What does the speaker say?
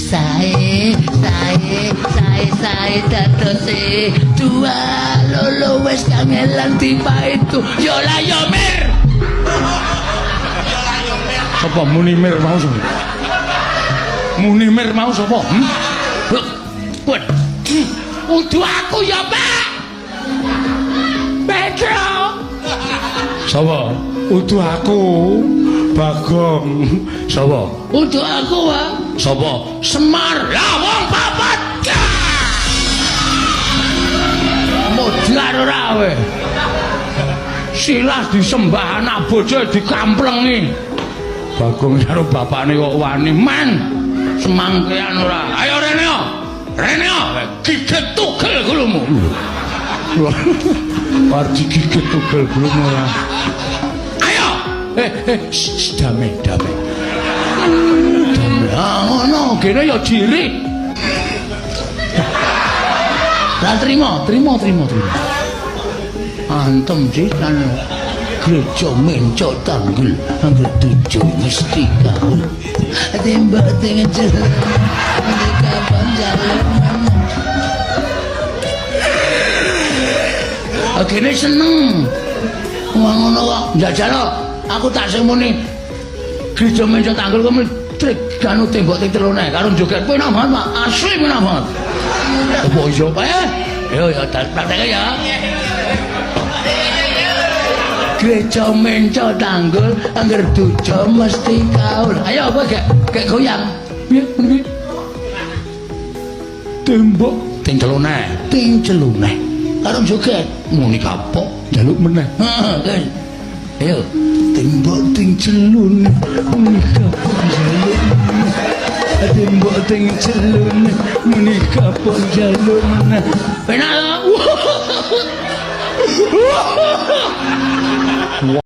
Sae datose dua lolo wes kangelan tiba itu yola yomer. Apa Munimir mau sapa? Munimir mau sapa? Pun. Udu aku ya, Pak. Pedro. Sapa? Udu aku. Bagong. Sapa? Udu aku, Pak. Sapa? Semar. Lah wong papat. Modar ora we. Silas disembah anak bojo dikamplengi. Bagong karo bapakne kok wani Man. Semangkean ora. Ayo Reneo. Reneo, gigit tugel gulumu. Parti gigit tugel gulumu ora. Ayo. Damai. Ngono, kene ya cilik. Lah trimo. Antem sih kan gereja mencok tanggul angger 7 mesti kaul. Tembak dengan jalan kapan jalan. Akhirnya seneng. Wong ngono kok njajal aku tak sing muni gereja mencok tanggul kok trik kanu tembok ting telone karo joget kowe enak banget Pak. Asli enak banget. Apa iso Pak ya? Yo tak praktek ya. Gereja mencok tanggul angger 7 mesti kaul. Ayo apa gak goyang. Piye? Tembok ting celune. Karo joget muni kapok Jaluk meneh. Heeh. Ayo tembok ting celune muni kapok jaluk. Tembok ting celune muni kapok jaluk meneh. Penak.